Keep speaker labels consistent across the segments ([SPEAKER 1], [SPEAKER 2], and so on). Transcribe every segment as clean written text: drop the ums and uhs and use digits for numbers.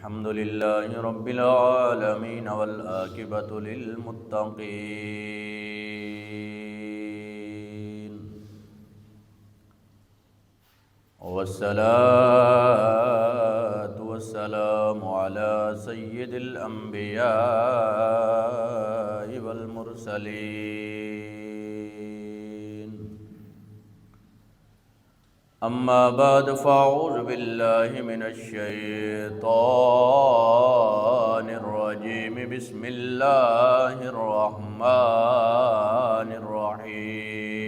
[SPEAKER 1] الحمد لله رب العالمين والعاقبة للمتقين والصلاة والسلام على سيد الأنبياء والمرسلين أما بعد فأعوذ بالله من الشيطان الرجيم بسم الله الرحمن الرحيم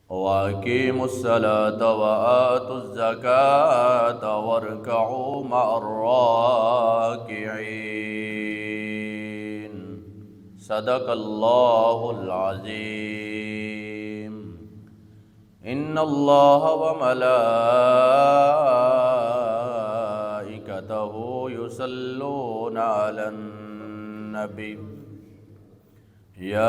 [SPEAKER 1] وأقيموا الصلاة وآتوا الزكاة واركعوا مع الراكعين صدق اللہ العظیم ان اللہ وملائکتہ یصلون علی النبی یا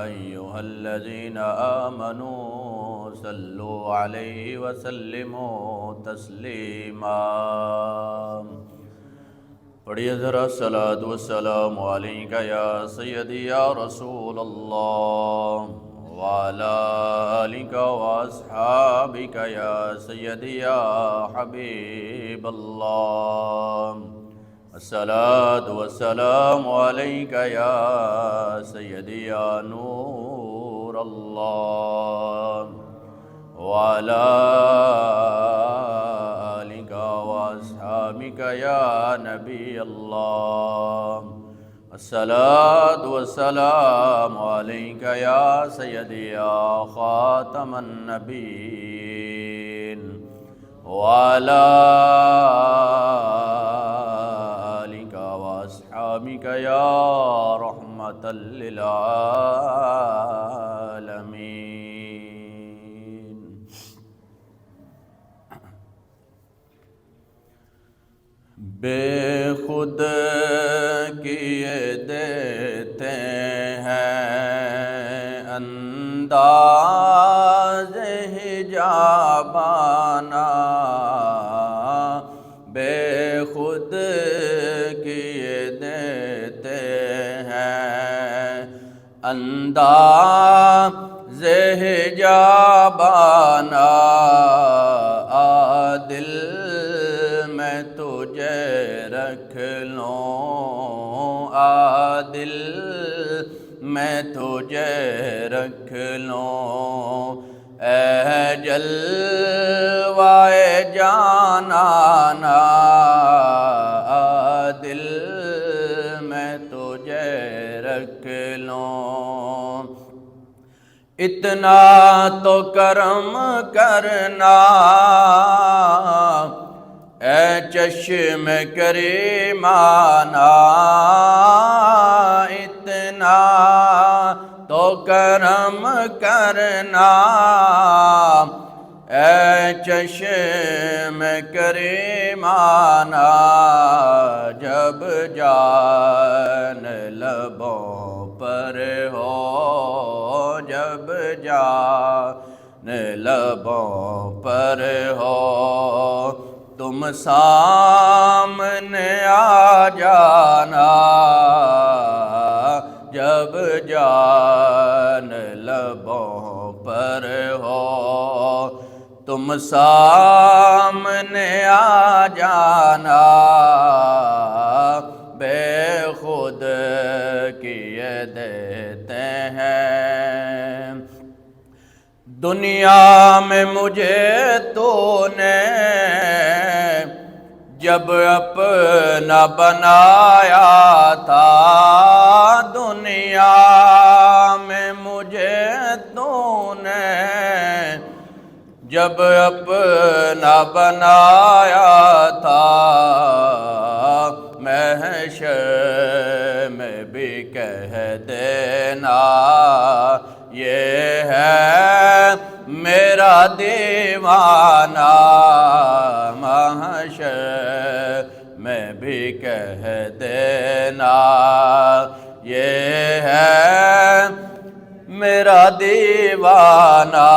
[SPEAKER 1] ایہا الذین آمنوا صلوا علیہ وسلموا تسلیما پڑھیے ذرا الصلاۃ والسلام علیک یا سیدی یا رسول اللہ وعلی آلک واصحابک یا سیدی یا حبیب اللہ الصلاۃ والسلام علیک یا سیدی یا نور اللہ وعلی واصحابک یا نبی اللہ الصلاۃ والسلام علیک یا سیدی یا خاتم النبیین وعلی آلک واصحابک یا رحمۃ للعالمین بے خود کیے دیتے ہیں انداز حجابانہ بے خود کیے دیتے ہیں انداز حجابانہ دل میں تجھے رکھ لوں دل میں تجھے رکھ لوں اے جلوائے جانانا دل میں تجھے رکھ لوں اتنا تو کرم کرنا اے چشم کریمانہ اتنا تو کرم کرنا اے چشم کریمانہ جب جان لبوں پر ہو جب جان لبوں پر ہو تم سامنے آ جانا جب جان لبوں پر ہو تم سامنے آ جانا بے خود کیے دیتے ہیں دنیا میں مجھے تو نے جب اپنا بنایا تھا دنیا میں مجھے تو نے جب اپنا بنایا تھا محشر میں بھی کہہ دینا یہ ہے میرا دیوانہ محشر میں بھی کہہ دینا یہ ہے میرا دیوانہ دیوانہ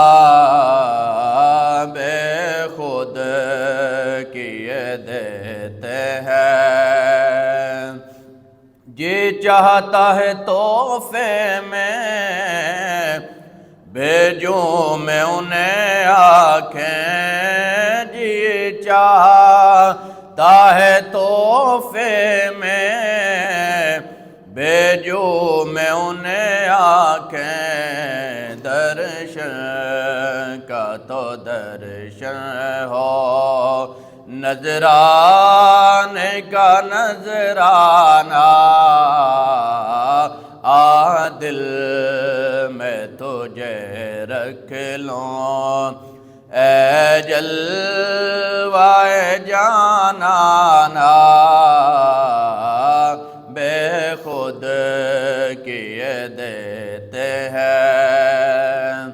[SPEAKER 1] بے خود کیے دیتے ہیں، جی چاہتا ہے تحفے میں بھیجوں میں انہیں آنکھیں، جی چاہتا ہے تحفے میں بھیجوں میں انہیں آنکھیں، درشن کا تو درشن ہو، نذرانے کا نذرانہ، دل میں تجھے رکھ لوں اے جلوہ جانانا، بے خود کیے دیتے ہیں،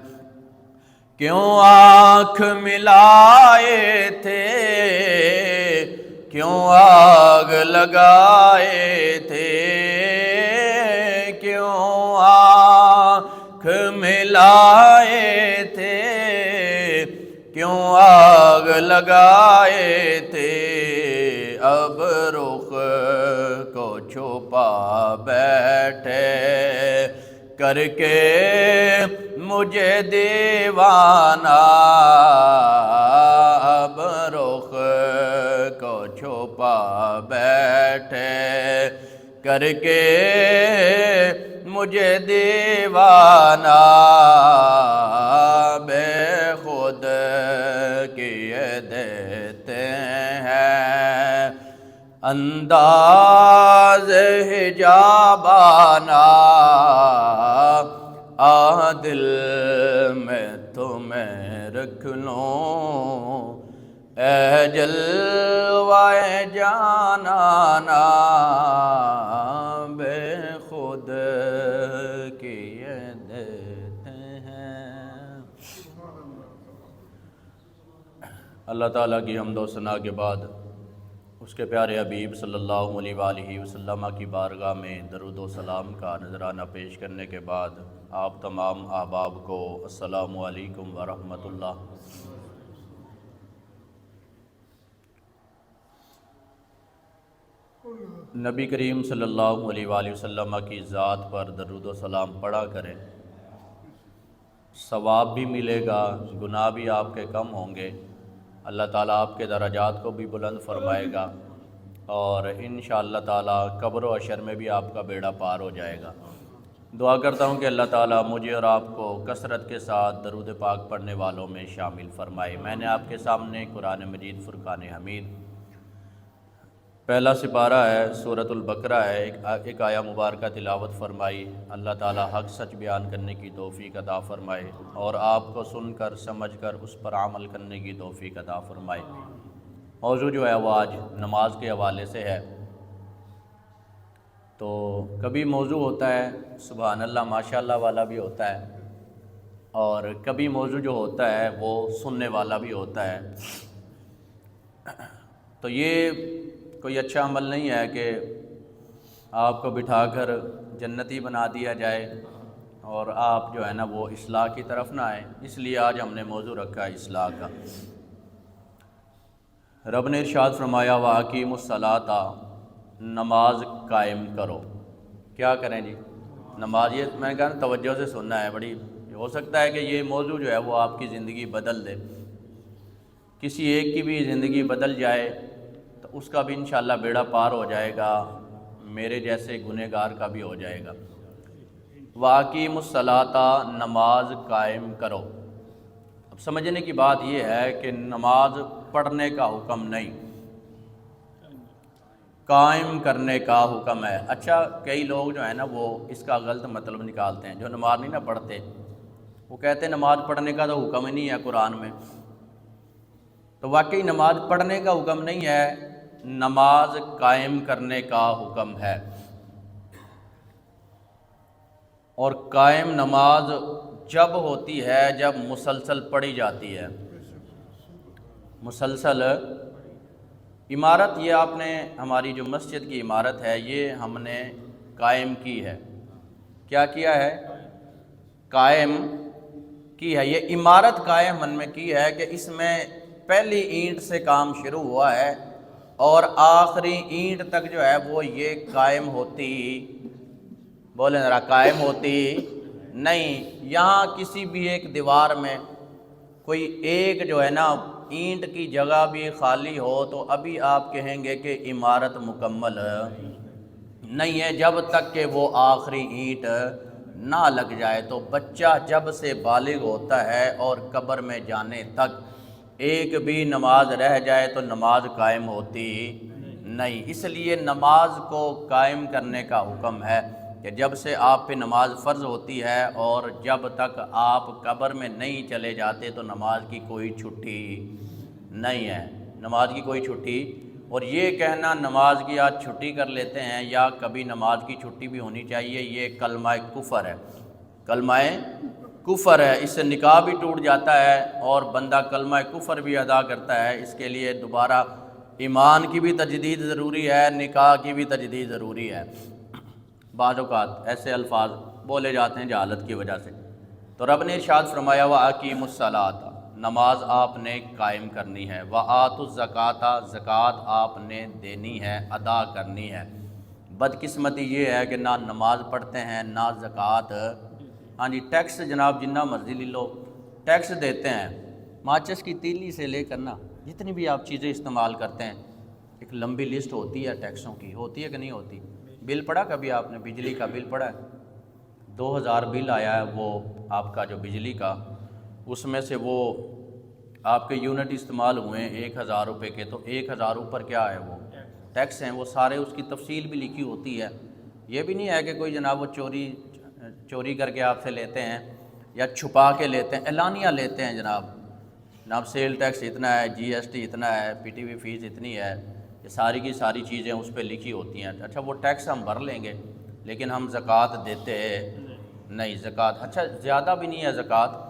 [SPEAKER 1] کیوں آنکھ ملائے تھے، کیوں آگ لگائے تھے، کیوں آنکھ ملائے تھے، کیوں آگ لگائے تھے، اب رخ کو چھپا بیٹھے کر کے مجھے دیوانہ، اب رخ کو چھپا بیٹھے کر کے مجھے دیوانہ، بے خود کیے دیتے ہیں، انداز حجابانہ، دل میں تمہیں رکھ لوں اے جلوہ جانانا، بے خود کیے دیتے ہیں۔ اللہ تعالیٰ کی حمد و ثنا کے بعد اس کے پیارے حبیب صلی اللہ علیہ وآلہ وسلم کی بارگاہ میں درود و سلام کا نذرانہ پیش کرنے کے بعد آپ تمام احباب کو السلام علیکم ورحمۃ اللہ۔ نبی کریم صلی اللہ علیہ وآلہ وسلم کی ذات پر درود و سلام پڑھا کریں، ثواب بھی ملے گا، گناہ بھی آپ کے کم ہوں گے، اللہ تعالیٰ آپ کے درجات کو بھی بلند فرمائے گا، اور انشاءاللہ تعالیٰ قبر و حشر میں بھی آپ کا بیڑا پار ہو جائے گا۔ دعا کرتا ہوں کہ اللہ تعالیٰ مجھے اور آپ کو کثرت کے ساتھ درود پاک پڑھنے والوں میں شامل فرمائے۔ میں نے آپ کے سامنے قرآن مجید فرقان حمید پہلا سپارہ ہے، سورۃ البقرہ ہے، ایک آیہ مبارکہ تلاوت فرمائی۔ اللہ تعالیٰ حق سچ بیان کرنے کی توفیق عطا فرمائے اور آپ کو سن کر سمجھ کر اس پر عمل کرنے کی توفیق عطا فرمائے۔ موضوع جو ہے وہ آج نماز کے حوالے سے ہے۔ تو کبھی موضوع ہوتا ہے سبحان اللہ ماشاءاللہ والا بھی ہوتا ہے، اور کبھی موضوع جو ہوتا ہے وہ سننے والا بھی ہوتا ہے۔ تو یہ کوئی اچھا عمل نہیں ہے کہ آپ کو بٹھا کر جنتی بنا دیا جائے اور آپ جو ہے نا وہ اصلاح کی طرف نہ آئیں، اس لیے آج ہم نے موضوع رکھا ہے اصلاح کا۔ رب نے ارشاد فرمایا وَأَقِیمُوا الصَّلَاةَ، نماز قائم کرو۔ کیا کریں جی؟ نماز، یہ میں نے کہا نا توجہ سے سننا ہے، بڑی ہو سکتا ہے کہ یہ موضوع جو ہے وہ آپ کی زندگی بدل دے، کسی ایک کی بھی زندگی بدل جائے تو اس کا بھی انشاءاللہ بیڑا پار ہو جائے گا، میرے جیسے گنہگار کا بھی ہو جائے گا۔ وَأَقِیمُوا الصَّلَاةَ، نماز قائم کرو۔ اب سمجھنے کی بات یہ ہے کہ نماز پڑھنے کا حکم نہیں، قائم کرنے کا حکم ہے۔ اچھا کئی لوگ جو ہیں نا وہ اس کا غلط مطلب نکالتے ہیں، جو نماز نہیں نہ پڑھتے، وہ کہتے ہیں نماز پڑھنے کا تو حکم ہی نہیں ہے قرآن میں۔ تو واقعی نماز پڑھنے کا حکم نہیں ہے، نماز قائم کرنے کا حکم ہے۔ اور قائم نماز جب ہوتی ہے جب مسلسل پڑھی جاتی ہے، مسلسل عمارت، یہ آپ نے ہماری جو مسجد کی عمارت ہے یہ ہم نے قائم کی ہے۔ کیا کیا ہے؟ قائم کی ہے، یہ عمارت قائم من میں کی ہے کہ اس میں پہلی اینٹ سے کام شروع ہوا ہے اور آخری اینٹ تک جو ہے وہ یہ قائم ہوتی، بولیں ذرا، قائم ہوتی نہیں۔ یہاں کسی بھی ایک دیوار میں کوئی ایک جو ہے نا اینٹ کی جگہ بھی خالی ہو تو ابھی آپ کہیں گے کہ عمارت مکمل نہیں ہے، جب تک کہ وہ آخری اینٹ نہ لگ جائے۔ تو بچہ جب سے بالغ ہوتا ہے اور قبر میں جانے تک ایک بھی نماز رہ جائے تو نماز قائم ہوتی نہیں۔ اس لیے نماز کو قائم کرنے کا حکم ہے کہ جب سے آپ پہ نماز فرض ہوتی ہے اور جب تک آپ قبر میں نہیں چلے جاتے تو نماز کی کوئی چھٹی نہیں ہے، نماز کی کوئی چھٹی۔ اور یہ کہنا نماز کی آج چھٹی کر لیتے ہیں یا کبھی نماز کی چھٹی بھی ہونی چاہیے، یہ کلمہ کفر ہے، کلمہ کفر ہے۔ اس سے نکاح بھی ٹوٹ جاتا ہے اور بندہ کلمہ کفر بھی ادا کرتا ہے۔ اس کے لیے دوبارہ ایمان کی بھی تجدید ضروری ہے، نکاح کی بھی تجدید ضروری ہے۔ بعض اوقات ایسے الفاظ بولے جاتے ہیں جہالت کی وجہ سے۔ تو رب نے ارشاد فرمایا وَأَقِیمُوا الصَّلَاةَ، نماز آپ نے قائم کرنی ہے، وَآتُوا الزَّکَاةَ، زکوٰۃ آپ نے دینی ہے، ادا کرنی ہے۔ بدقسمتی یہ ہے کہ نہ نماز پڑھتے ہیں نہ زکوٰۃ، ہاں جی ٹیکس جناب جنہ مرضی لے لو ٹیکس دیتے ہیں، ماچس کی تیلی سے لے کر نا جتنی بھی آپ چیزیں استعمال کرتے ہیں ایک لمبی لسٹ ہوتی ہے ٹیکسوں کی، ہوتی ہے کہ نہیں ہوتی؟ بل پڑا کبھی آپ نے؟ بجلی کا بل پڑا ہے؟ 2000 بل آیا ہے وہ آپ کا جو بجلی کا، اس میں سے وہ آپ کے یونٹ استعمال ہوئے ہیں 1000 روپے کے، تو 1000 اوپر کیا ہے وہ ٹیکس ہیں، وہ سارے اس کی تفصیل بھی لکھی ہوتی ہے۔ یہ بھی نہیں ہے کہ کوئی جناب وہ چوری کر کے آپ سے لیتے ہیں یا چھپا کے لیتے ہیں، اعلانیہ لیتے ہیں جناب سیل ٹیکس اتنا ہے، جی ایس ٹی اتنا ہے، پی ٹی وی فیس اتنی ہے، یہ ساری کی ساری چیزیں اس پہ لکھی ہوتی ہیں۔ اچھا وہ ٹیکس ہم بھر لیں گے لیکن ہم زکوٰۃ دیتے نہیں، زکوٰۃ اچھا زیادہ بھی نہیں ہے، زکوٰۃ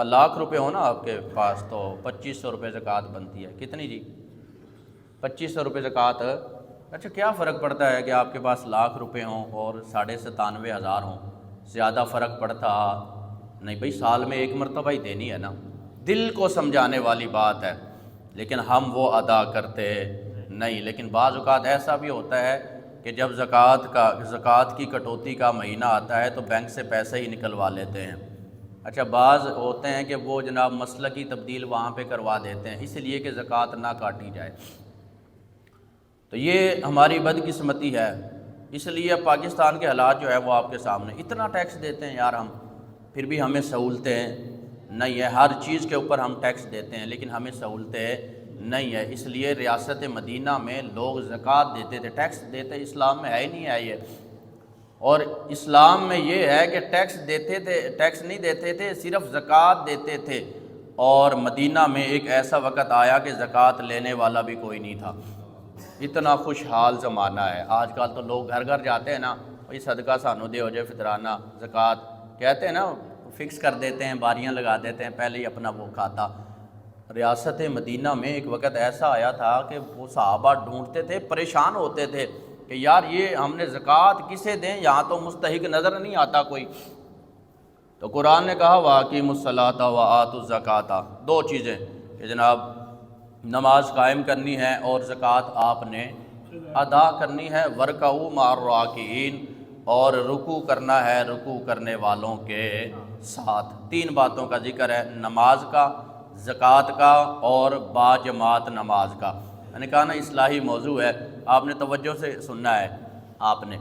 [SPEAKER 1] لاکھ روپے ہو نا آپ کے پاس تو 2500 روپے زکوٰۃ بنتی ہے، کتنی جی؟ 2500 روپے زکوٰۃ۔ اچھا کیا فرق پڑتا ہے کہ آپ کے پاس لاکھ روپے ہوں اور 97,500 ہوں؟ زیادہ فرق پڑتا نہیں بھائی، سال میں ایک مرتبہ ہی دینی ہے نا، دل کو سمجھانے والی بات ہے، لیکن ہم وہ ادا کرتے نہیں۔ لیکن بعض اوقات ایسا بھی ہوتا ہے کہ جب زکوٰۃ کی کٹوتی کا مہینہ آتا ہے تو بینک سے پیسے ہی نکلوا لیتے ہیں۔ اچھا بعض ہوتے ہیں کہ وہ جناب مسلکی تبدیل وہاں پہ کروا دیتے ہیں اس لیے کہ زکوٰۃ نہ کاٹی جائے۔ تو یہ ہماری بدقسمتی ہے، اس لیے پاکستان کے حالات جو ہے وہ آپ کے سامنے، اتنا ٹیکس دیتے ہیں یار ہم، پھر بھی ہمیں سہولتیں نہیں ہے، ہر چیز کے اوپر ہم ٹیکس دیتے ہیں لیکن ہمیں سہولتیں نہیں ہے۔ اس لیے ریاست مدینہ میں لوگ زکوٰۃ دیتے تھے، ٹیکس دیتے، اسلام میں ہے ہی نہیں ہے یہ۔ اور اسلام میں یہ ہے کہ ٹیکس دیتے تھے، ٹیکس نہیں دیتے تھے، صرف زکوٰۃ دیتے تھے۔ اور مدینہ میں ایک ایسا وقت آیا کہ زکوٰۃ لینے والا بھی کوئی نہیں تھا، اتنا خوشحال زمانہ ہے۔ آج کل تو لوگ گھر گھر جاتے ہیں نا، بھائی صدقہ سانو دے ہو جائے فطرانہ زکوٰۃ کہتے ہیں نا، فکس کر دیتے ہیں، باریاں لگا دیتے ہیں، پہلے ہی اپنا وہ کھاتا۔ ریاست مدینہ میں ایک وقت ایسا آیا تھا کہ وہ صحابہ ڈھونڈتے تھے، پریشان ہوتے تھے کہ یار یہ ہم نے زکوٰۃ کسے دیں، یہاں تو مستحق نظر نہیں آتا کوئی۔ تو قرآن نے کہا وَأَقِیمُوا الصَّلَاةَ وَآتُوا الزَّکَاةَ، دو چیزیں کہ جناب نماز قائم کرنی ہے اور زکوٰۃ آپ نے ادا کرنی ہے، وَارْکَعُوا مَعَ الرَّاکعِینَ، اور رکوع کرنا ہے رکوع کرنے والوں کے ساتھ۔ تین باتوں کا ذکر ہے، نماز کا، زکوٰۃ کا اور باجماعت نماز کا۔ میں نے کہا نا اصلاحی موضوع ہے، آپ نے توجہ سے سننا ہے آپ نے۔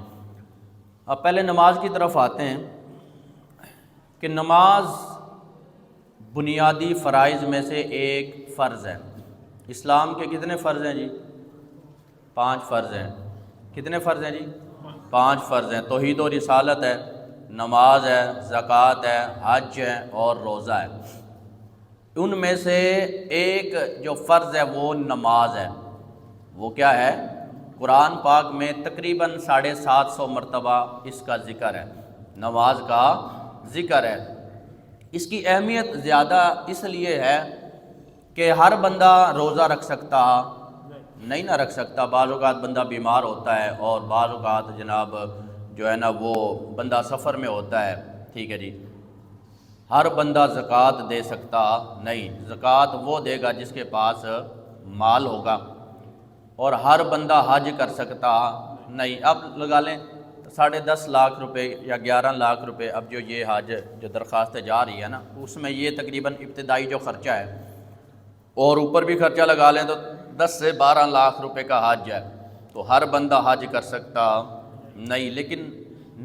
[SPEAKER 1] اب پہلے نماز کی طرف آتے ہیں کہ نماز بنیادی فرائض میں سے ایک فرض ہے۔ اسلام کے کتنے فرض ہیں جی؟ 5 فرض ہیں۔ کتنے فرض ہیں جی؟ 5 فرض ہیں۔ توحید و رسالت ہے، نماز ہے، زکوٰۃ ہے، حج ہے اور روزہ ہے۔ ان میں سے ایک جو فرض ہے وہ نماز ہے۔ وہ کیا ہے؟ قرآن پاک میں تقریباً 750 مرتبہ اس کا ذکر ہے، نماز کا ذکر ہے۔ اس کی اہمیت زیادہ اس لیے ہے کہ ہر بندہ روزہ رکھ سکتا نہیں نہ رکھ سکتا، بعض اوقات بندہ بیمار ہوتا ہے اور بعض اوقات جناب جو ہے نا وہ بندہ سفر میں ہوتا ہے، ٹھیک ہے جی، ہر بندہ زکوٰۃ دے سکتا نہیں، زکوٰۃ وہ دے گا جس کے پاس مال ہوگا، اور ہر بندہ حج کر سکتا نہیں۔ اب لگا لیں 10.5 لاکھ روپے یا 11 لاکھ روپے، اب جو یہ حج جو درخواستیں جا رہی ہے نا، اس میں یہ تقریباً ابتدائی جو خرچہ ہے، اور اوپر بھی خرچہ لگا لیں تو 10 سے 12 لاکھ روپے کا حج ہے، تو ہر بندہ حج کر سکتا نہیں۔ لیکن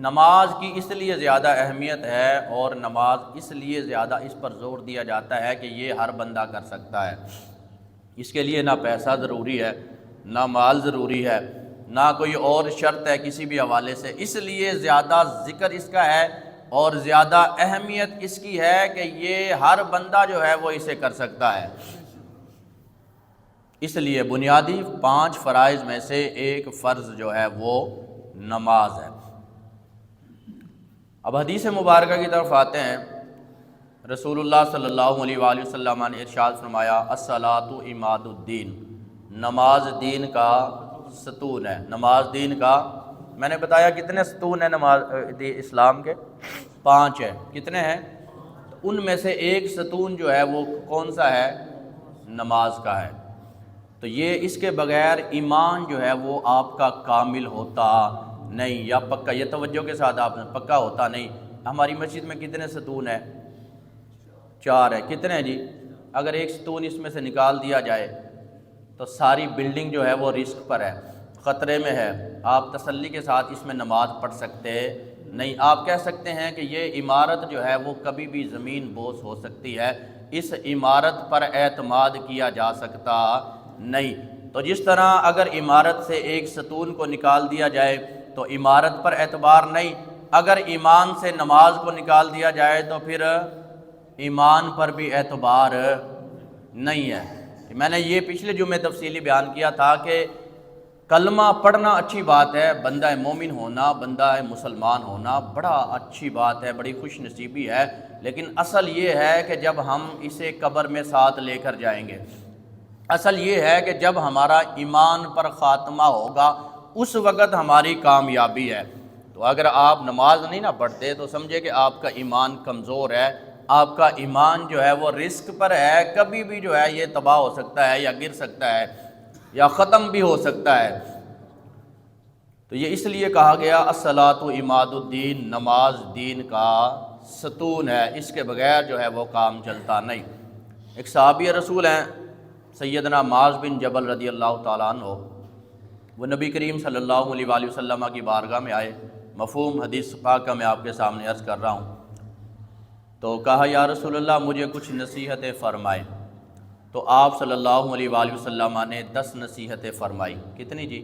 [SPEAKER 1] نماز کی اس لیے زیادہ اہمیت ہے، اور نماز اس لیے زیادہ اس پر زور دیا جاتا ہے کہ یہ ہر بندہ کر سکتا ہے۔ اس کے لیے نہ پیسہ ضروری ہے، نہ مال ضروری ہے، نہ کوئی اور شرط ہے کسی بھی حوالے سے، اس لیے زیادہ ذکر اس کا ہے اور زیادہ اہمیت اس کی ہے کہ یہ ہر بندہ جو ہے وہ اسے کر سکتا ہے۔ اس لیے بنیادی 5 فرائض میں سے ایک فرض جو ہے وہ نماز ہے۔ اب حدیث مبارکہ کی طرف آتے ہیں۔ رسول اللہ صلی اللہ علیہ وآلہ وسلم نے ارشاد فرمایا، الصلاۃ عماد الدین، نماز دین کا ستون ہے۔ نماز دین کا، میں نے بتایا کتنے ستون ہیں نماز اسلام کے؟ 5 ہیں۔ کتنے ہیں؟ ان میں سے ایک ستون جو ہے وہ کون سا ہے؟ نماز کا ہے۔ تو یہ اس کے بغیر ایمان جو ہے وہ آپ کا کامل ہوتا نہیں، یا پکا، یہ توجہ کے ساتھ آپ نے پکا ہوتا نہیں۔ ہماری مسجد میں کتنے ستون ہیں؟ 4 ہے۔ کتنے ہیں جی؟ اگر ایک ستون اس میں سے نکال دیا جائے تو ساری بلڈنگ جو ہے وہ رسک پر ہے، خطرے میں ہے۔ آپ تسلی کے ساتھ اس میں نماز پڑھ سکتے نہیں۔ آپ کہہ سکتے ہیں کہ یہ عمارت جو ہے وہ کبھی بھی زمین بوس ہو سکتی ہے، اس عمارت پر اعتماد کیا جا سکتا نہیں۔ تو جس طرح اگر عمارت سے ایک ستون کو نکال دیا جائے تو عمارت پر اعتبار نہیں، اگر ایمان سے نماز کو نکال دیا جائے تو پھر ایمان پر بھی اعتبار نہیں ہے۔ میں نے یہ پچھلے جمعے تفصیلی بیان کیا تھا کہ کلمہ پڑھنا اچھی بات ہے، بندہ مومن ہونا، بندہ مسلمان ہونا بڑا اچھی بات ہے، بڑی خوش نصیبی ہے، لیکن اصل یہ ہے کہ جب ہم اسے قبر میں ساتھ لے کر جائیں گے، اصل یہ ہے کہ جب ہمارا ایمان پر خاتمہ ہوگا اس وقت ہماری کامیابی ہے۔ تو اگر آپ نماز نہیں نہ پڑھتے تو سمجھے کہ آپ کا ایمان کمزور ہے، آپ کا ایمان جو ہے وہ رسک پر ہے، کبھی بھی جو ہے یہ تباہ ہو سکتا ہے یا گر سکتا ہے یا ختم بھی ہو سکتا ہے۔ تو یہ اس لیے کہا گیا الصلاۃ عماد الدین، نماز دین کا ستون ہے، اس کے بغیر جو ہے وہ کام چلتا نہیں۔ ایک صحابی رسول ہیں سیدنا معاذ بن جبل رضی اللہ تعالیٰ عنہ، وہ نبی کریم صلی اللہ علیہ وآلہ وسلم کی بارگاہ میں آئے۔ مفہوم حدیث پاک کا میں آپ کے سامنے عرض کر رہا ہوں۔ تو کہا یا رسول اللہ مجھے کچھ نصیحتیں فرمائیں۔ تو آپ صلی اللہ علیہ وآلہ وسلم نے 10 نصیحتیں فرمائی۔ کتنی جی؟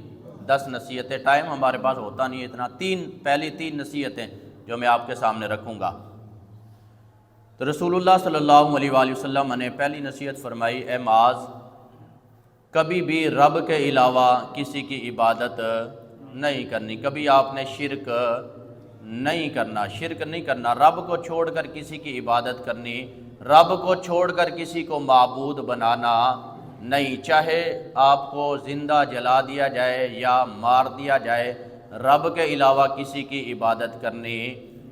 [SPEAKER 1] 10 نصیحتیں۔ ٹائم ہمارے پاس ہوتا نہیں ہے اتنا، پہلی 3 نصیحتیں جو میں آپ کے سامنے رکھوں گا۔ تو رسول اللہ صلی اللہ علیہ وآلہ وسلم نے پہلی نصیحت فرمائی، اے معاذ کبھی بھی رب کے علاوہ کسی کی عبادت نہیں کرنی، کبھی آپ نے شرک نہیں کرنا، شرک نہیں کرنا، رب کو چھوڑ کر کسی کی عبادت کرنی، رب کو چھوڑ کر کسی کو معبود بنانا نہیں، چاہے آپ کو زندہ جلا دیا جائے یا مار دیا جائے، رب کے علاوہ کسی کی عبادت کرنی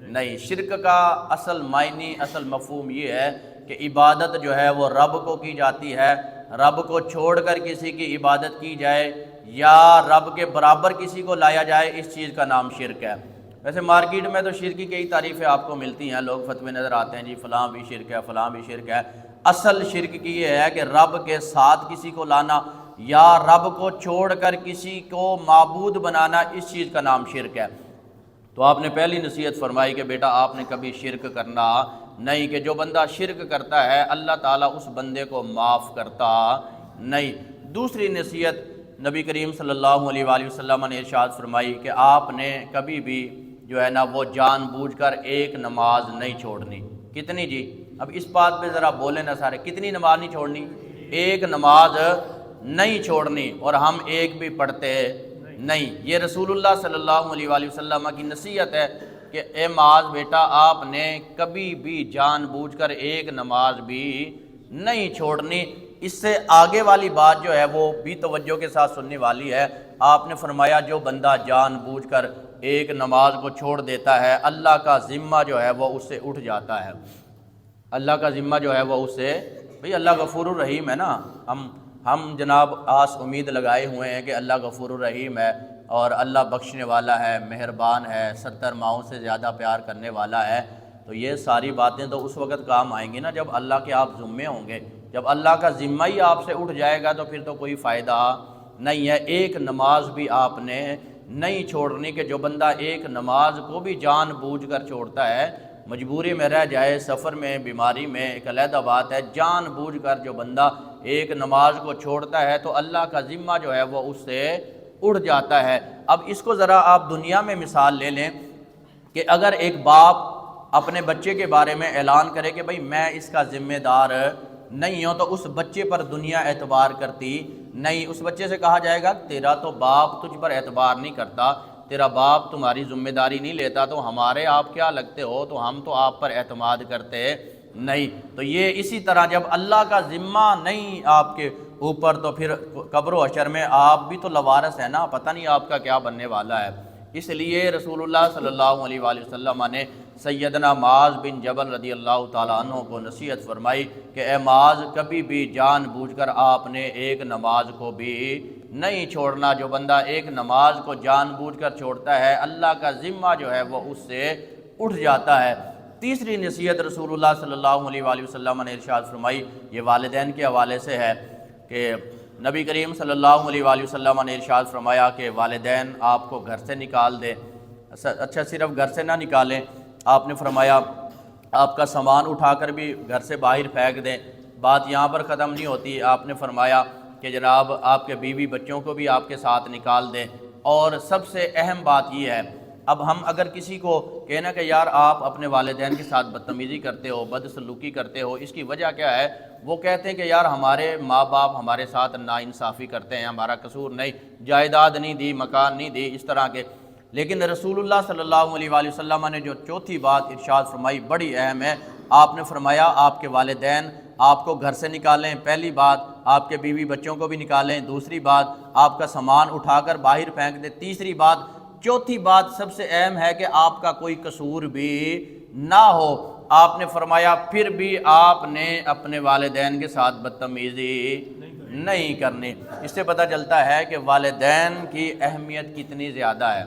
[SPEAKER 1] نہیں۔ شرک کا اصل معنی، اصل مفہوم یہ ہے کہ عبادت جو ہے وہ رب کو کی جاتی ہے، رب کو چھوڑ کر کسی کی عبادت کی جائے یا رب کے برابر کسی کو لایا جائے، اس چیز کا نام شرک ہے۔ ویسے مارکیٹ میں تو شرک کی کئی تعریفیں آپ کو ملتی ہیں، لوگ فتوے نظر آتے ہیں جی فلاں بھی شرک ہے، فلاں بھی شرک ہے۔ اصل شرک کی یہ ہے کہ رب کے ساتھ کسی کو لانا یا رب کو چھوڑ کر کسی کو معبود بنانا، اس چیز کا نام شرک ہے۔ تو آپ نے پہلی نصیحت فرمائی کہ بیٹا آپ نے کبھی شرک کرنا نہیں، کہ جو بندہ شرک کرتا ہے اللہ تعالیٰ اس بندے کو معاف کرتا نہیں۔ دوسری نصیحت نبی کریم صلی اللہ علیہ وآلہ وسلم نے ارشاد فرمائی کہ آپ نے کبھی بھی جو ہے نا وہ جان بوجھ کر ایک نماز نہیں چھوڑنی۔ کتنی جی؟ اب اس بات پہ ذرا بولیں نا سارے، کتنی نماز نہیں چھوڑنی؟ ایک نماز نہیں چھوڑنی، اور ہم ایک بھی پڑھتے نہیں۔ یہ رسول اللہ صلی اللہ علیہ وآلہ وسلم کی نصیحت ہے کہ اے معاذ بیٹا آپ نے کبھی بھی جان بوجھ کر ایک نماز بھی نہیں چھوڑنی۔ اس سے آگے والی بات جو ہے وہ بھی توجہ کے ساتھ سننے والی ہے۔ آپ نے فرمایا جو بندہ جان بوجھ کر ایک نماز کو چھوڑ دیتا ہے اللہ کا ذمہ جو ہے وہ اس سے اٹھ جاتا ہے۔ اللہ کا ذمہ جو ہے وہ اس سے، بھئی اللہ غفور الرحیم ہے نا، ہم جناب آس امید لگائے ہوئے ہیں کہ اللہ غفور الرحیم ہے اور اللہ بخشنے والا ہے، مہربان ہے، 70 ماؤں سے زیادہ پیار کرنے والا ہے، تو یہ ساری باتیں تو اس وقت کام آئیں گی نا جب اللہ کے آپ ذمے ہوں گے۔ جب اللہ کا ذمہ ہی آپ سے اٹھ جائے گا تو پھر تو کوئی فائدہ نہیں ہے۔ ایک نماز بھی آپ نے نہیں چھوڑنی، کہ جو بندہ ایک نماز کو بھی جان بوجھ کر چھوڑتا ہے، مجبوری میں رہ جائے، سفر میں، بیماری میں، ایک علیحدہ بات ہے، جان بوجھ کر جو بندہ ایک نماز کو چھوڑتا ہے تو اللہ کا ذمہ جو ہے وہ اس سے اڑ جاتا ہے۔ اب اس کو ذرا آپ دنیا میں مثال لے لیں کہ اگر ایک باپ اپنے بچے کے بارے میں اعلان کرے کہ بھئی میں اس کا ذمہ دار نہیں ہوں، تو اس بچے پر دنیا اعتبار کرتی نہیں۔ اس بچے سے کہا جائے گا تیرا تو باپ تجھ پر اعتبار نہیں کرتا، تیرا باپ تمہاری ذمہ داری نہیں لیتا، تو ہمارے آپ کیا لگتے ہو، تو ہم تو آپ پر اعتماد کرتے نہیں۔ تو یہ اسی طرح جب اللہ کا ذمہ نہیں آپ کے اوپر تو پھر قبر و حشر میں آپ بھی تو لوارث ہیں نا، پتہ نہیں آپ کا کیا بننے والا ہے۔ اس لیے رسول اللہ صلی اللہ علیہ وآلہ وسلم نے سیدنا معاذ بن جبل رضی اللہ تعالیٰ عنہ کو نصیحت فرمائی کہ اے معاذ، کبھی بھی جان بوجھ کر آپ نے ایک نماز کو بھی نہیں چھوڑنا۔ جو بندہ ایک نماز کو جان بوجھ کر چھوڑتا ہے، اللہ کا ذمہ جو ہے وہ اس سے اٹھ جاتا ہے۔ تیسری نصیحت رسول اللہ صلی اللہ علیہ وآلہ وسلم نے ارشاد فرمائی، یہ والدین کے حوالے سے ہے کہ نبی کریم صلی اللہ علیہ وآلہ وسلم نے ارشاد فرمایا کہ والدین آپ کو گھر سے نکال دیں، اچھا صرف گھر سے نہ نکالیں، آپ نے فرمایا آپ کا سامان اٹھا کر بھی گھر سے باہر پھینک دیں۔ بات یہاں پر ختم نہیں ہوتی، آپ نے فرمایا کہ جناب آپ کے بیوی بچوں کو بھی آپ کے ساتھ نکال دیں۔ اور سب سے اہم بات یہ ہے، اب ہم اگر کسی کو کہنا کہ یار آپ اپنے والدین کے ساتھ بدتمیزی کرتے ہو، بدسلوکی کرتے ہو، اس کی وجہ کیا ہے؟ وہ کہتے ہیں کہ یار ہمارے ماں باپ ہمارے ساتھ ناانصافی کرتے ہیں، ہمارا قصور نہیں، جائیداد نہیں دی، مکان نہیں دی، اس طرح کے۔ لیکن رسول اللہ صلی اللہ علیہ وآلہ وسلم نے جو چوتھی بات ارشاد فرمائی بڑی اہم ہے۔ آپ نے فرمایا آپ کے والدین آپ کو گھر سے نکالیں، پہلی بات آپ کے بیوی بچوں کو بھی نکالیں، دوسری بات آپ کا سامان اٹھا کر باہر پھینک دیں، تیسری بات، چوتھی بات سب سے اہم ہے کہ آپ کا کوئی قصور بھی نہ ہو۔ آپ نے فرمایا پھر بھی آپ نے اپنے والدین کے ساتھ بدتمیزی نہیں کرنی۔ اس سے پتہ چلتا ہے کہ والدین کی اہمیت کتنی زیادہ ہے۔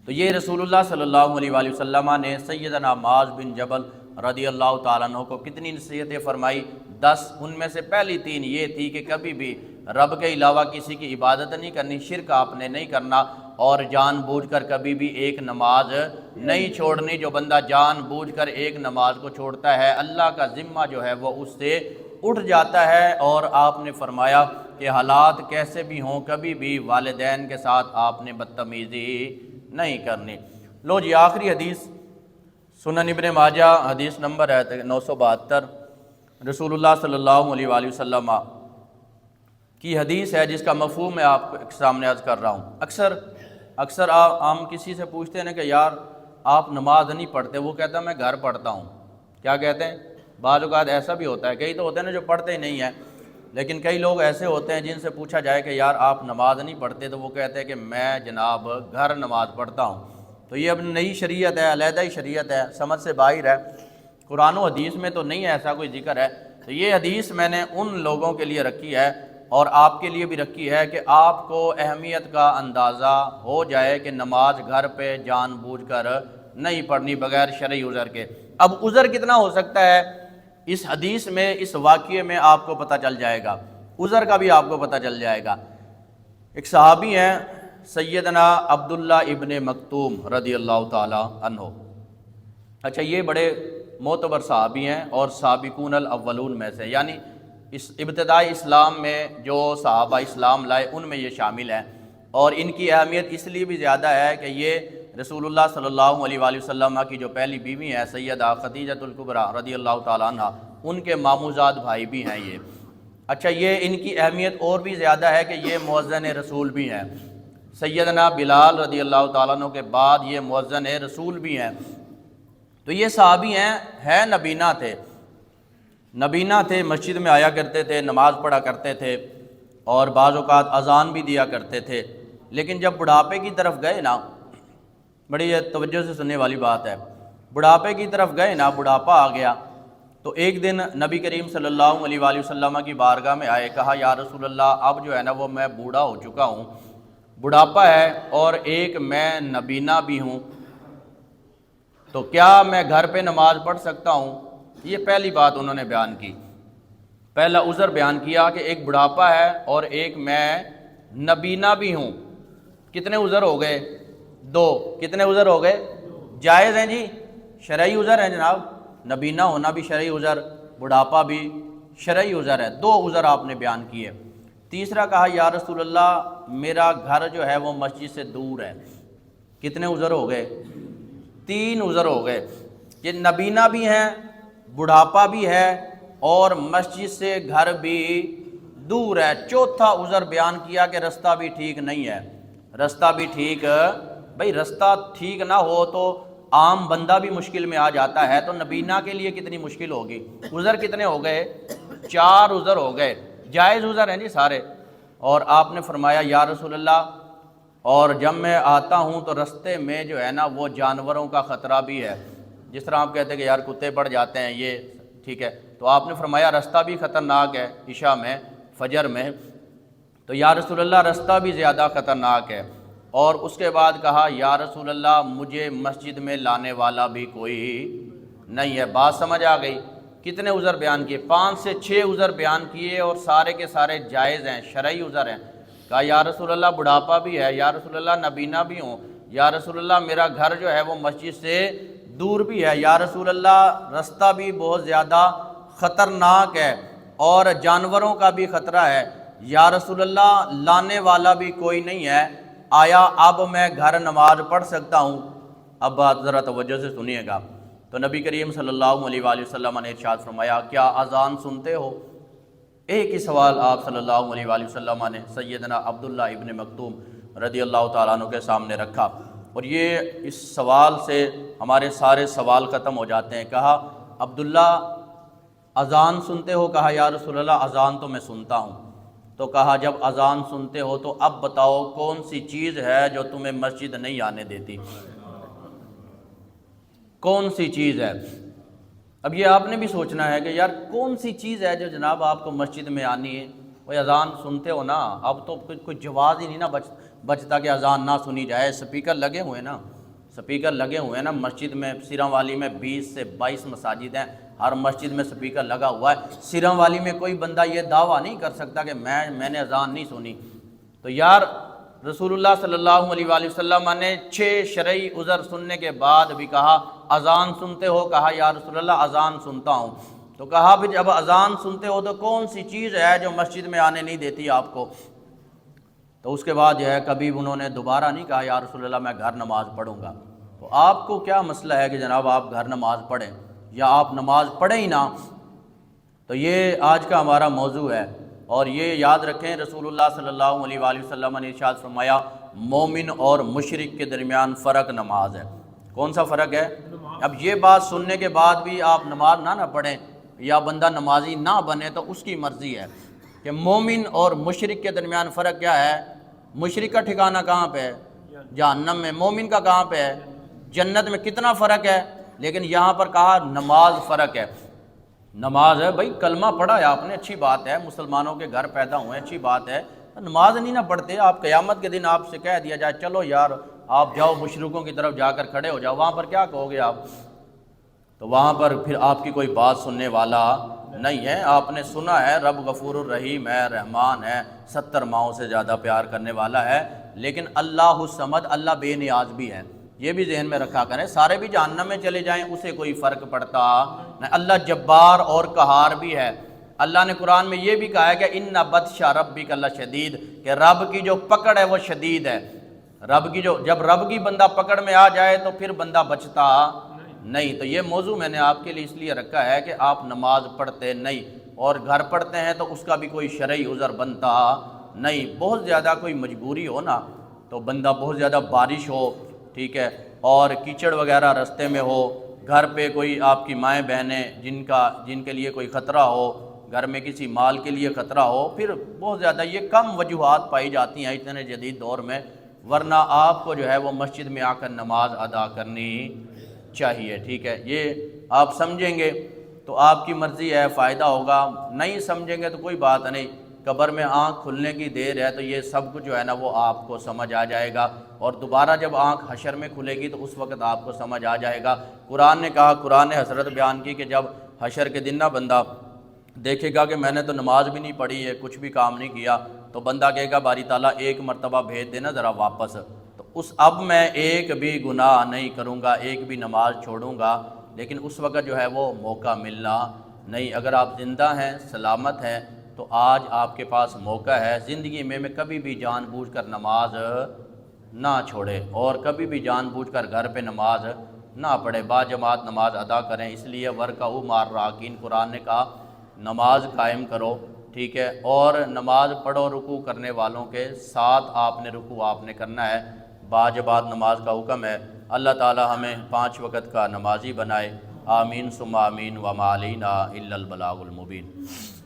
[SPEAKER 1] تو یہ رسول اللہ صلی اللہ علیہ وآلہ وسلم نے سیدنا معاذ بن جبل رضی اللہ تعالیٰ عنہ کو کتنی نصیحتیں فرمائی؟ 10۔ ان میں سے پہلی 3 یہ تھی کہ کبھی بھی رب کے علاوہ کسی کی عبادت نہیں کرنی، شرک آپ نے نہیں کرنا، اور جان بوجھ کر کبھی بھی ایک نماز نہیں چھوڑنی۔ جو بندہ جان بوجھ کر ایک نماز کو چھوڑتا ہے، اللہ کا ذمہ جو ہے وہ اس سے اٹھ جاتا ہے۔ اور آپ نے فرمایا کہ حالات کیسے بھی ہوں، کبھی بھی والدین کے ساتھ آپ نے بدتمیزی نہیں کرنی۔ لو جی آخری حدیث سنن ابن ماجہ، حدیث نمبر ہے 972، رسول اللہ صلی اللہ علیہ وآلہ وسلم کی حدیث ہے جس کا مفہوم میں آپ کے سامنے عرض کر رہا ہوں۔ اکثر ہم کسی سے پوچھتے ہیں کہ یار آپ نماز نہیں پڑھتے، وہ کہتا ہے میں گھر پڑھتا ہوں۔ کیا کہتے ہیں؟ بعض اوقات ایسا بھی ہوتا ہے، کئی تو ہوتے ہیں نا جو پڑھتے ہی نہیں ہیں، لیکن کئی لوگ ایسے ہوتے ہیں جن سے پوچھا جائے کہ یار آپ نماز نہیں پڑھتے، تو وہ کہتے ہیں کہ میں جناب گھر نماز پڑھتا ہوں۔ تو یہ اب نئی شریعت ہے، علیحدہ ہی شریعت ہے، سمجھ سے باہر ہے، قرآن و حدیث میں تو نہیں ایسا کوئی ذکر ہے۔ تو یہ حدیث میں نے ان لوگوں کے لیے رکھی ہے اور آپ کے لیے بھی رکھی ہے کہ آپ کو اہمیت کا اندازہ ہو جائے کہ نماز گھر پہ جان بوجھ کر نہیں پڑھنی بغیر شرعی عذر کے۔ اب عذر کتنا ہو سکتا ہے اس حدیث میں، اس واقعے میں آپ کو پتہ چل جائے گا، عذر کا بھی آپ کو پتہ چل جائے گا۔ ایک صحابی ہیں سیدنا عبداللہ ابن مکتوم رضی اللہ تعالی عنہ۔ اچھا یہ بڑے معتبر صحابی ہیں اور سابقون الاولون میں سے، یعنی اس ابتدائی اسلام میں جو صحابہ اسلام لائے ان میں یہ شامل ہیں، اور ان کی اہمیت اس لیے بھی زیادہ ہے کہ یہ رسول اللہ صلی اللہ علیہ وآلہ وسلم کی جو پہلی بیوی ہیں سیدہ خدیجۃ الکبریٰ رضی اللہ تعالیٰ عنہ، ان کے ماموزاد بھائی بھی ہیں یہ۔ اچھا یہ ان کی اہمیت اور بھی زیادہ ہے کہ یہ مؤذن رسول بھی ہیں، سیدنا بلال رضی اللہ تعالیٰ عنہ کے بعد یہ مؤذن رسول بھی ہیں۔ تو یہ صحابی ہیں نبینا تھے، نبینا تھے، مسجد میں آیا کرتے تھے، نماز پڑھا کرتے تھے اور بعض اوقات اذان بھی دیا کرتے تھے، لیکن جب بڑھاپے کی طرف گئے نا، بڑی توجہ سے سننے والی بات ہے، بڑھاپے کی طرف گئے نا، بڑھاپا آ گیا تو ایک دن نبی کریم صلی اللہ علیہ وآلہ وسلم کی بارگاہ میں آئے، کہا یا رسول اللہ اب جو ہے نا وہ میں بوڑھا ہو چکا ہوں، بڑھاپا ہے اور ایک میں نبینا بھی ہوں، تو کیا میں گھر پہ نماز پڑھ سکتا ہوں؟ یہ پہلی بات انہوں نے بیان کی، پہلا عذر بیان کیا کہ ایک بڑھاپا ہے اور ایک میں نبینا بھی ہوں۔ کتنے عذر ہو گئے؟ دو۔ کتنے عذر ہو گئے؟ جائز ہیں جی، شرعی عذر ہیں جناب، نبینا ہونا بھی شرعی عذر، بڑھاپا بھی شرعی عذر ہے، دو عذر آپ نے بیان کیے۔ تیسرا کہا یا رسول اللہ میرا گھر جو ہے وہ مسجد سے دور ہے۔ کتنے عذر ہو گئے؟ تین عذر ہو گئے کہ نبینا بھی ہیں، بڑھاپا بھی ہے اور مسجد سے گھر بھی دور ہے۔ چوتھا عذر بیان کیا کہ رستہ بھی ٹھیک نہیں ہے، رستہ بھی ٹھیک، بھئی رستہ ٹھیک نہ ہو تو عام بندہ بھی مشکل میں آ جاتا ہے، تو نبینا کے لیے کتنی مشکل ہوگی۔ عذر کتنے ہو گئے؟ چار عذر ہو گئے، جائز عذر ہیں جی سارے۔ اور آپ نے فرمایا یا رسول اللہ اور جب میں آتا ہوں تو رستے میں جو ہے نا وہ جانوروں کا خطرہ بھی ہے، جس طرح آپ کہتے ہیں کہ یار کتے پڑ جاتے ہیں یہ ٹھیک ہے، تو آپ نے فرمایا رستہ بھی خطرناک ہے عشاء میں فجر میں، تو یا رسول اللہ رستہ بھی زیادہ خطرناک ہے۔ اور اس کے بعد کہا یا رسول اللہ مجھے مسجد میں لانے والا بھی کوئی نہیں ہے۔ بات سمجھ آ گئی؟ کتنے عذر بیان کیے؟ 5 سے 6 عذر بیان کیے اور سارے کے سارے جائز ہیں، شرعی عذر ہیں۔ کہا یا رسول اللہ بڑھاپا بھی ہے، یا رسول اللہ نبینا بھی ہوں، یا رسول اللہ میرا گھر جو ہے وہ مسجد سے دور بھی ہے، یا رسول اللہ رستہ بھی بہت زیادہ خطرناک ہے اور جانوروں کا بھی خطرہ ہے، یا رسول اللہ لانے والا بھی کوئی نہیں ہے، آیا اب میں گھر نماز پڑھ سکتا ہوں؟ اب بات ذرا توجہ سے سنیے گا۔ تو نبی کریم صلی اللہ علیہ وآلہ وسلم نے ارشاد فرمایا کیا اذان سنتے ہو؟ ایک ہی سوال آپ صلی اللہ علیہ وآلہ وسلم نے سیدنا عبداللہ ابن مکتوم رضی اللہ تعالیٰ عنہ کے سامنے رکھا، اور یہ اس سوال سے ہمارے سارے سوال ختم ہو جاتے ہیں۔ کہا عبداللہ اذان سنتے ہو؟ کہا یا رسول اللہ اذان تو میں سنتا ہوں۔ تو کہا جب اذان سنتے ہو تو اب بتاؤ کون سی چیز ہے جو تمہیں مسجد نہیں آنے دیتی؟ کون سی چیز ہے؟ اب یہ آپ نے بھی سوچنا ہے کہ یار کون سی چیز ہے جو جناب آپ کو مسجد میں آنی ہے؟ وہ اذان سنتے ہو نا، اب تو کوئی جواز ہی نہیں نا بچتا کہ اذان نہ سنی جائے۔ سپیکر لگے ہوئے نا، سپیکر لگے ہوئے نا مسجد میں، سیرم والی میں 20 سے 22 مساجد ہیں، ہر مسجد میں سپیکر لگا ہوا ہے۔ سیرم والی میں کوئی بندہ یہ دعویٰ نہیں کر سکتا کہ میں نے اذان نہیں سنی۔ تو یار رسول اللہ صلی اللہ علیہ وآلہ وسلم نے 6 شرعی عذر سننے کے بعد بھی کہا اذان سنتے ہو؟ کہا یا رسول اللہ اذان سنتا ہوں۔ تو کہا بھی جب اذان سنتے ہو تو کون سی چیز ہے جو مسجد میں آنے نہیں دیتی آپ کو؟ تو اس کے بعد جو ہے کبھی انہوں نے دوبارہ نہیں کہا یا رسول اللہ میں گھر نماز پڑھوں گا۔ تو آپ کو کیا مسئلہ ہے کہ جناب آپ گھر نماز پڑھیں یا آپ نماز پڑھیں ہی نہ؟ تو یہ آج کا ہمارا موضوع ہے، اور یہ یاد رکھیں رسول اللہ صلی اللہ علیہ وآلہ وسلم نے ارشاد فرمایا مومن اور مشرک کے درمیان فرق نماز ہے۔ کون سا فرق ہے؟ اب یہ بات سننے کے بعد بھی آپ نماز نہ پڑھیں یا بندہ نمازی نہ بنے تو اس کی مرضی ہے کہ مومن اور مشرک کے درمیان فرق کیا ہے۔ مشرک کا ٹھکانہ کہاں پہ ہے؟ جہنم میں۔ مومن کا کہاں پہ ہے؟ جنت میں۔ کتنا فرق ہے؟ لیکن یہاں پر کہا نماز فرق ہے۔ نماز ہے بھائی، کلمہ پڑھا ہے آپ نے، اچھی بات ہے، مسلمانوں کے گھر پیدا ہوئے اچھی بات ہے، نماز نہیں نہ پڑھتے آپ، قیامت کے دن آپ سے کہہ دیا جائے چلو یار آپ جاؤ مشرکوں کی طرف جا کر کھڑے ہو جاؤ، وہاں پر کیا کہو گے آپ؟ تو وہاں پر پھر آپ کی کوئی بات سننے والا نہیں ہے۔ آپ نے سنا ہے رب غفور الرحیم ہے، رحمان ہے، 70 ماؤں سے زیادہ پیار کرنے والا ہے، لیکن اللہ الصمد، اللہ بے نیاز بھی ہے، یہ بھی ذہن میں رکھا کریں۔ سارے بھی جہنم میں چلے جائیں اسے کوئی فرق پڑتا نہیں، اللہ جبار اور قہار بھی ہے۔ اللہ نے قرآن میں یہ بھی کہا ہے کہ ان بطش ربک لشدید، کہ رب کی جو پکڑ ہے وہ شدید ہے۔ رب کی جب رب کی بندہ پکڑ میں آ جائے تو پھر بندہ بچتا نہیں۔ تو یہ موضوع میں نے آپ کے لیے اس لیے رکھا ہے کہ آپ نماز پڑھتے نہیں، اور گھر پڑھتے ہیں تو اس کا بھی کوئی شرعی عذر بنتا نہیں۔ بہت زیادہ کوئی مجبوری ہو نا، تو بندہ بہت زیادہ بارش ہو، ٹھیک ہے، اور کیچڑ وغیرہ رستے میں ہو، گھر پہ کوئی آپ کی مائیں بہنیں جن کے لیے کوئی خطرہ ہو، گھر میں کسی مال کے لیے خطرہ ہو، پھر بہت زیادہ یہ کم وجوہات پائی جاتی ہیں اتنے جدید دور میں، ورنہ آپ کو جو ہے وہ مسجد میں آ کر نماز ادا کرنی چاہیے، ٹھیک ہے، یہ آپ سمجھیں گے تو آپ کی مرضی ہے، فائدہ ہوگا، نہیں سمجھیں گے تو کوئی بات نہیں، قبر میں آنکھ کھلنے کی دیر ہے تو یہ سب کچھ جو ہے نا وہ آپ کو سمجھ آ جائے گا، اور دوبارہ جب آنکھ حشر میں کھلے گی تو اس وقت آپ کو سمجھ آ جائے گا۔ قرآن نے کہا، قرآن نے حضرت بیان کی کہ جب حشر کے دن نہ بندہ دیکھے گا کہ میں نے تو نماز بھی نہیں پڑھی ہے، کچھ بھی کام نہیں کیا، تو بندہ کہے گا باری تعالیٰ ایک مرتبہ بھیج دینا ذرا واپس، تو اب میں ایک بھی گناہ نہیں کروں گا، ایک بھی نماز چھوڑوں گا، لیکن اس وقت جو ہے وہ موقع ملنا نہیں۔ اگر آپ زندہ ہیں، سلامت ہیں، تو آج آپ کے پاس موقع ہے، زندگی میں کبھی بھی جان بوجھ کر نماز نہ چھوڑے، اور کبھی بھی جان بوجھ کر گھر پہ نماز نہ پڑھے، با جماعت نماز ادا کریں۔ اس لیے ورکعوا مع الراکعین قرآن نے کہا نماز قائم کرو، ٹھیک ہے، اور نماز پڑھو رکوع کرنے والوں کے ساتھ، آپ نے رکوع آپ نے کرنا ہے، با جماعت نماز کا حکم ہے۔ اللہ تعالی ہمیں 5 وقت کا نمازی بنائے، آمین ثم آمین، وما علینا الا البلاغ المبین۔